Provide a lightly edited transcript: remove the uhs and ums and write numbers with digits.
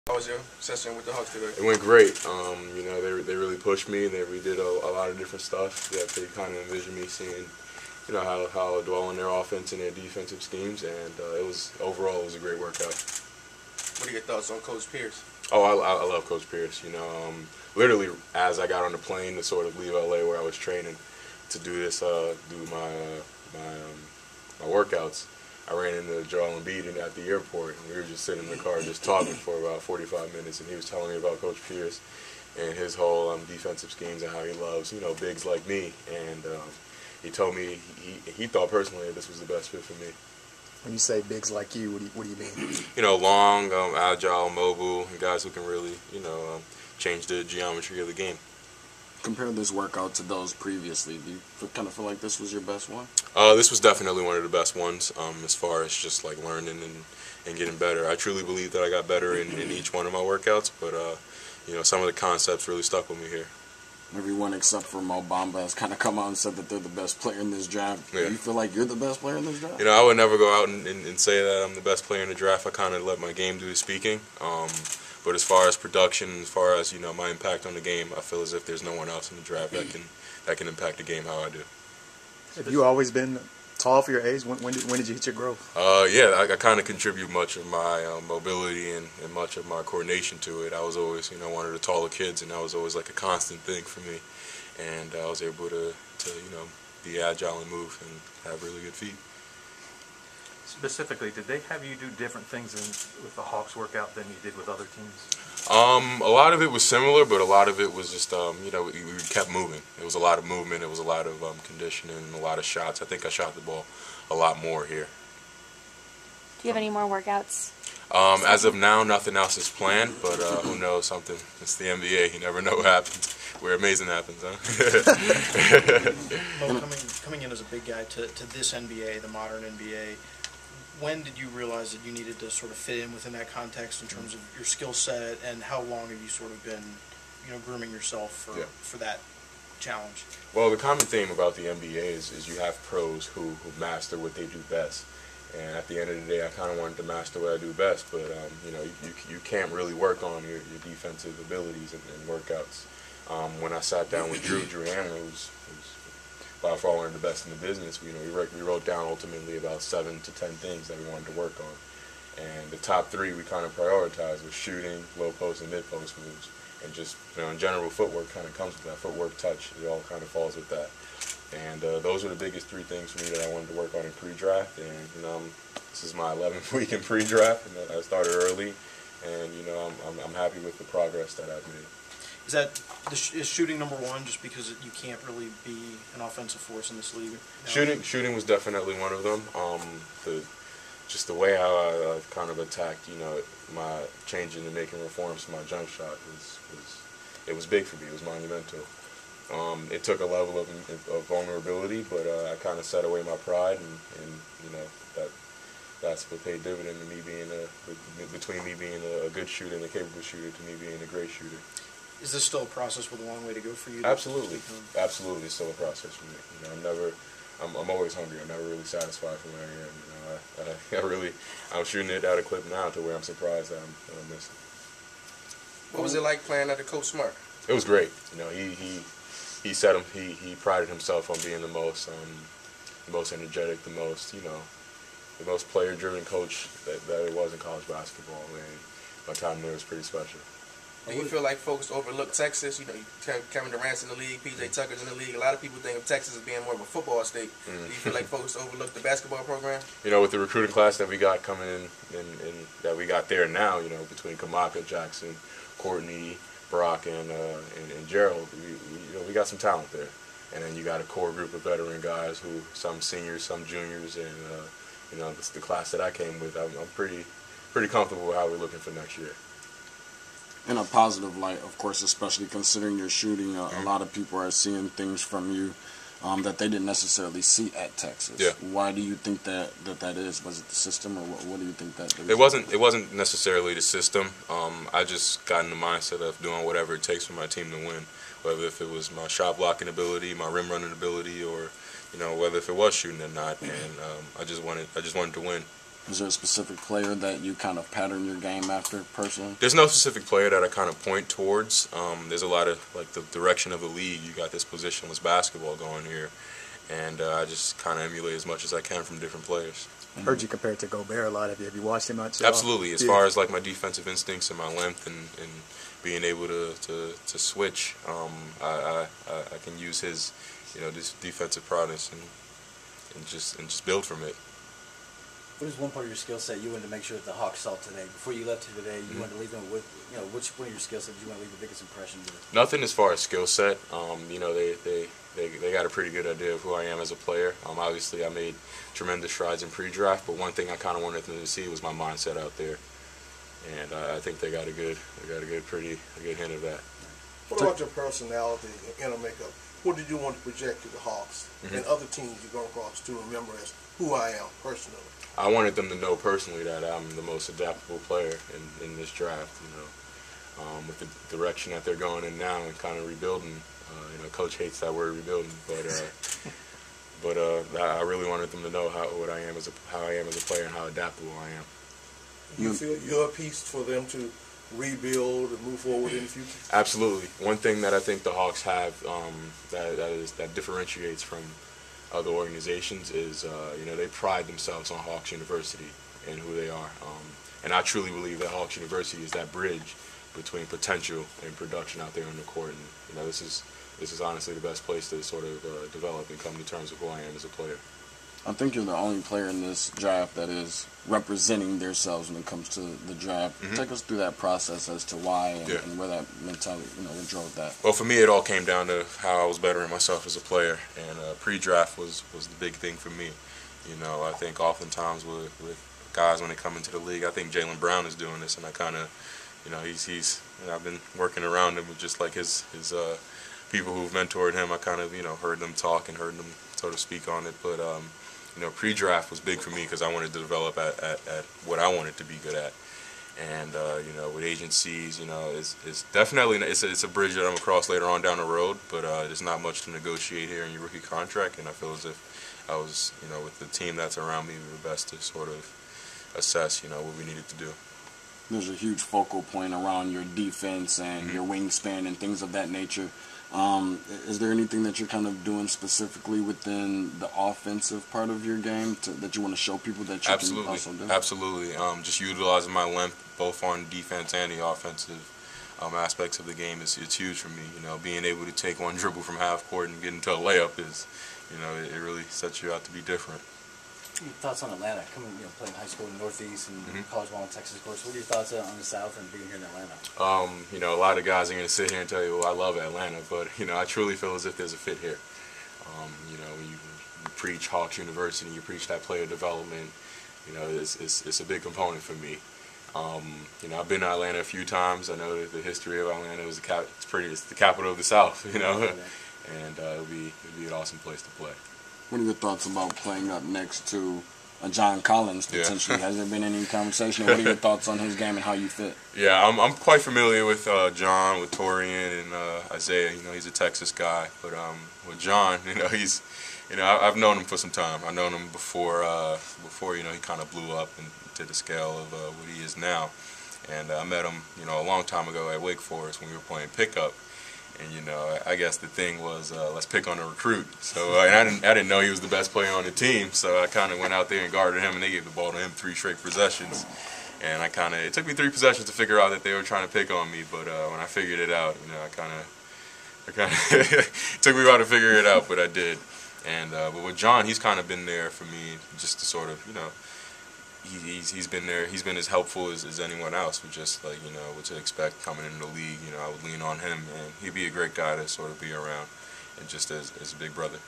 How was your session with the Hawks today? It went great. You know, they really pushed me, and we did a lot of different stuff that they kind of envisioned me seeing. You know how I dwell on their offense and their defensive schemes, and overall it was a great workout. What are your thoughts on Coach Pierce? Oh, I love Coach Pierce. You know, literally as I got on the plane to sort of leave LA where I was training to do this, do my workouts, I ran into Joel Embiid at the airport, and we were just sitting in the car just talking for about 45 minutes, and he was telling me about Coach Pierce and his whole defensive schemes and how he loves, you know, bigs like me. And he told me he thought personally this was the best fit for me. When you say bigs like you, what do you mean? You know, long, agile, mobile, and guys who can really, you know, change the geometry of the game. Compare this workout to those previously. Do you kind of feel like this was your best one? This was definitely one of the best ones as far as just like learning and getting better. I truly believe that I got better in each one of my workouts, but you know, some of the concepts really stuck with me here. Everyone except for Mo Bamba has kind of come out and said that they're the best player in this draft. Yeah. Do you feel like you're the best player in this draft? You know, I would never go out and say that I'm the best player in the draft. I kind of let my game do the speaking. But as far as production, as far as, you know, my impact on the game, I feel as if there's no one else in the draft that can impact the game how I do. Have you always been tall for your age? When did you hit your growth? Yeah, I kind of contribute much of my mobility and much of my coordination to it. I was always, you know, one of the taller kids, and that was always like a constant thing for me. And I was able to you know, be agile and move and have really good feet. Specifically, did they have you do different things with the Hawks workout than you did with other teams? A lot of it was similar, but a lot of it was just, you know, we kept moving. It was a lot of movement. It was a lot of conditioning, a lot of shots. I think I shot the ball a lot more here. Do you have any more workouts? As of now, nothing else is planned, but who knows, something. It's the NBA. You never know what happens. Where amazing happens, huh? Mo, coming in as a big guy to this NBA, the modern NBA, when did you realize that you needed to sort of fit in within that context in terms of your skill set, and how long have you sort of been, you know, grooming yourself for that challenge? Well, the common theme about the NBA is you have pros who master what they do best. And at the end of the day, I kind of wanted to master what I do best, but you know, you can't really work on your defensive abilities and workouts. When I sat down with Drew Hamlin, who's by far one of the best in the business, you know, we wrote down ultimately about 7 to 10 things that we wanted to work on. And the top 3 we kind of prioritized was shooting, low post, and mid post moves. And just, you know, in general, footwork kind of comes with that. Footwork, touch, it all kind of falls with that. And those are the biggest 3 things for me that I wanted to work on in pre-draft. And, you know, this is my 11th week in pre-draft, and I started early. And, you know, I'm happy with the progress that I've made. Is shooting number one just because you can't really be an offensive force in this league? Shooting was definitely one of them. Just the way how I kind of attacked, you know, my changing and making reforms to my jump shot it was big for me. It was monumental. It took a level of vulnerability, but I kind of set away my pride, and you know, that's what paid dividend to me being between me being a good shooter and a capable shooter to me being a great shooter. Is this still a process with a long way to go for you? Absolutely, absolutely, it's still a process for me. You know, I'm always hungry. I'm never really satisfied from where I am. You know, I'm shooting it at a clip now to where I'm surprised that I'm missing. What was it like playing under Coach Smart? It was great. You know, he prided himself on being the most energetic, the most player-driven coach that it was in college basketball. And my time there was pretty special. Do you feel like folks overlook Texas? You know, Kevin Durant's in the league, P.J. Tucker's in the league. A lot of people think of Texas as being more of a football state. Do you feel like folks overlook the basketball program? You know, with the recruiting class that we got coming in that we got there now, you know, between Kamaka, Jackson, Courtney, Brock, and Gerald, we got some talent there. And then you got a core group of veteran guys, who some seniors, some juniors, and you know, the class that I came with. I'm pretty comfortable with how we're looking for next year. In a positive light, of course, especially considering your shooting, a lot of people are seeing things from you that they didn't necessarily see at Texas. Yeah. Why do you think that is? Was it the system, or what do you think that is? It wasn't necessarily the system. I just got in the mindset of doing whatever it takes for my team to win, whether if it was my shot blocking ability, my rim running ability, or, you know, whether if it was shooting or not. And I just wanted to win. Is there a specific player that you kind of pattern your game after personally? There's no specific player that I kind of point towards. There's a lot of, like, the direction of the league. You got this positionless basketball going here, and I just kind of emulate as much as I can from different players. I heard you compare it to Gobert a lot. Have you watched him much? Absolutely. As far as like my defensive instincts and my length and being able to switch, I can use his, this defensive prowess and just build from it. What is one part of your skill set you wanted to make sure that the Hawks saw today? Before you left here today, you wanted to leave them with, which one of your skill sets you want to leave the biggest impression with? Nothing as far as skill set. They got a pretty good idea of who I am as a player. Obviously, I made tremendous strides in pre-draft, but one thing I kind of wanted them to see was my mindset out there, and I think they got a good hint of that. What about your personality and inner makeup? What did you want to project to the Hawks and other teams you go across to remember as who I am personally? I wanted them to know personally that I'm the most adaptable player in this draft. With the direction that they're going in now and kind of rebuilding. Coach hates that word rebuilding, but I really wanted them to know how I am as a player and how adaptable I am. You feel you're a piece for them to rebuild and move forward in the future? Absolutely. One thing that I think the Hawks have that differentiates from other organizations is they pride themselves on Hawks University and who they are, and I truly believe that Hawks University is that bridge between potential and production out there on the court. And this is honestly the best place to sort of develop and come to terms with who I am as a player. I think you're the only player in this draft that is representing themselves when it comes to the draft. Take us through that process as to why and where that mentality, what drove that. Well, for me, it all came down to how I was bettering myself as a player, and pre-draft was the big thing for me. I think oftentimes with guys when they come into the league, I think Jaylen Brown is doing this, and I kind of, I've been working around him with just like his people who've mentored him. I kind of, heard them talk and heard them sort of speak on it, but pre-draft was big for me because I wanted to develop at what I wanted to be good at. And, with agencies, it's definitely, it's a bridge that I'm across later on down the road, but there's not much to negotiate here in your rookie contract, and I feel as if I was, with the team that's around me, we were best to sort of assess, what we needed to do. There's a huge focal point around your defense and your wingspan and things of that nature. Is there anything that you're kind of doing specifically within the offensive part of your game that you want to show people that you can also do? Absolutely. Just utilizing my length both on defense and the offensive aspects of the game is huge for me. Being able to take one dribble from half court and get into a layup is, it really sets you out to be different. Your thoughts on Atlanta, playing high school in the Northeast and college ball in Texas, of course. What are your thoughts on the South and being here in Atlanta? A lot of guys are going to sit here and tell you, well, I love Atlanta, but, I truly feel as if there's a fit here. When you preach Hawks University, you preach that player development, it's a big component for me. I've been to Atlanta a few times. I know that the history of Atlanta is it's the capital of the South, and it'll be an awesome place to play. What are your thoughts about playing up next to John Collins potentially? Has there been any conversation? What are your thoughts on his game and how you fit? Yeah, I'm quite familiar with John, with Torian, and Isaiah. He's a Texas guy, but with John, he's, I've known him for some time. I've known him before he kind of blew up into the scale of what he is now. And I met him, a long time ago at Wake Forest when we were playing pickup. And I guess the thing was let's pick on a recruit. So and I didn't know he was the best player on the team. So I kind of went out there and guarded him, and they gave the ball to him 3 straight possessions. And it took me 3 possessions to figure out that they were trying to pick on me. But when I figured it out, it took me a while to figure it out, but I did. And but with John, he's kind of been there for me, just to sort of he's been there. He's been as helpful as anyone else. With just what to expect coming into the league. I would lean on him, and he'd be a great guy to sort of be around, and just as a big brother.